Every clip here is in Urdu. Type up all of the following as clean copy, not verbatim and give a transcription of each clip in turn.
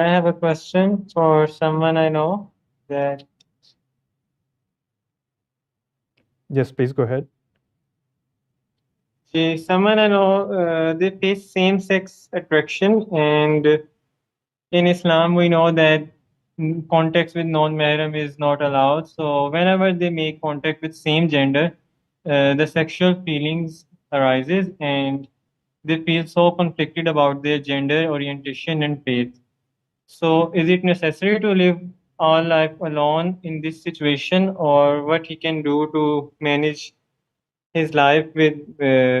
I have a question for someone I know that Yes, please go ahead. someone I know they face same-sex attraction, and in Islam we know that contact with non-mahram is not allowed. So whenever they make contact with same gender, the sexual feelings arises, and they feel so conflicted about their gender orientation and faith. So, is it necessary to live our life alone in this situation, or what he can do to manage his life with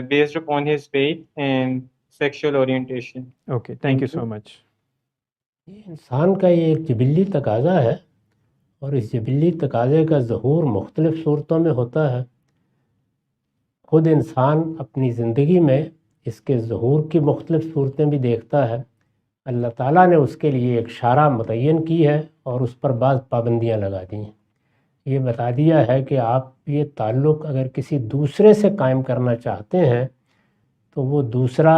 based upon his faith and sexual orientation? Okay, thank you Thank so you. much. یہ انسان کا یہ ایک جبلی تقاضا ہے، اور اس جبلی تقاضے کا ظہور مختلف صورتوں میں ہوتا ہے۔ خود انسان اپنی زندگی میں اس کے ظہور کی مختلف صورتیں بھی دیکھتا ہے۔ اللہ تعالیٰ نے اس کے لیے ایک شرح متعین کی ہے اور اس پر بعض پابندیاں لگا دی ہیں۔ یہ بتا دیا ہے کہ آپ یہ تعلق اگر کسی دوسرے سے قائم کرنا چاہتے ہیں تو وہ دوسرا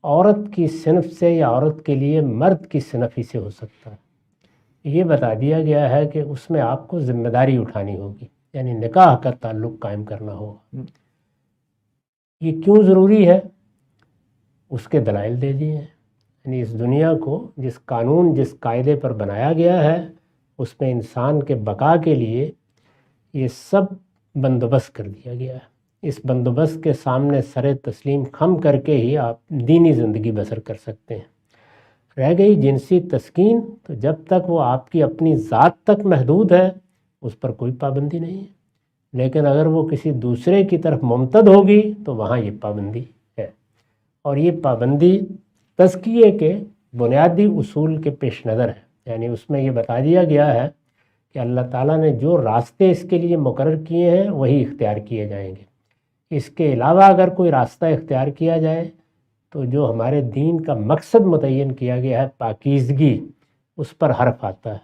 عورت کی صنف سے یا عورت کے لیے مرد کی صنف ہی سے ہو سکتا ہے۔ یہ بتا دیا گیا ہے کہ اس میں آپ کو ذمہ داری اٹھانی ہوگی، یعنی نکاح کا تعلق قائم کرنا ہوگا۔ یہ کیوں ضروری ہے؟ اس کے دلائل دے دیے ہیں۔ یعنی اس دنیا کو جس قانون جس قاعدے پر بنایا گیا ہے اس میں انسان کے بقا کے لیے یہ سب بندوبست کر دیا گیا ہے۔ اس بندوبست کے سامنے سر تسلیم خم کر کے ہی آپ دینی زندگی بسر کر سکتے ہیں۔ رہ گئی جنسی تسکین، تو جب تک وہ آپ کی اپنی ذات تک محدود ہے اس پر کوئی پابندی نہیں ہے، لیکن اگر وہ کسی دوسرے کی طرف ممتد ہوگی تو وہاں یہ پابندی ہے، اور یہ پابندی تزکیے کے بنیادی اصول کے پیش نظر ہے۔ یعنی اس میں یہ بتا دیا گیا ہے کہ اللہ تعالیٰ نے جو راستے اس کے لیے مقرر کیے ہیں وہی اختیار کیے جائیں گے۔ اس کے علاوہ اگر کوئی راستہ اختیار کیا جائے تو جو ہمارے دین کا مقصد متعین کیا گیا ہے پاکیزگی، اس پر حرف آتا ہے،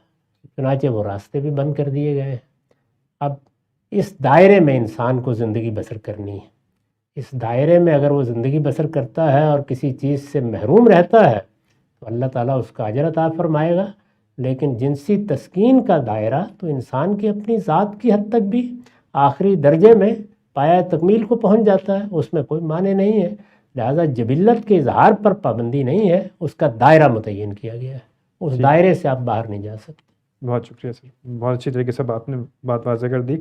چنانچہ وہ راستے بھی بند کر دیے گئے ہیں۔ اب اس دائرے میں انسان کو زندگی بسر کرنی ہے۔ اس دائرے میں اگر وہ زندگی بسر کرتا ہے اور کسی چیز سے محروم رہتا ہے تو اللہ تعالیٰ اس کا اجر عطا فرمائے گا، لیکن جنسی تسکین کا دائرہ تو انسان کی اپنی ذات کی حد تک بھی آخری درجے میں پایہ تکمیل کو پہنچ جاتا ہے، اس میں کوئی معنی نہیں ہے۔ لہٰذا جبلت کے اظہار پر پابندی نہیں ہے، اس کا دائرہ متعین کیا گیا ہے، اس دائرے سے آپ باہر نہیں جا سکتے۔ بہت شکریہ سر، بہت اچھی طریقے سے آپ نے بات واضح کر دی۔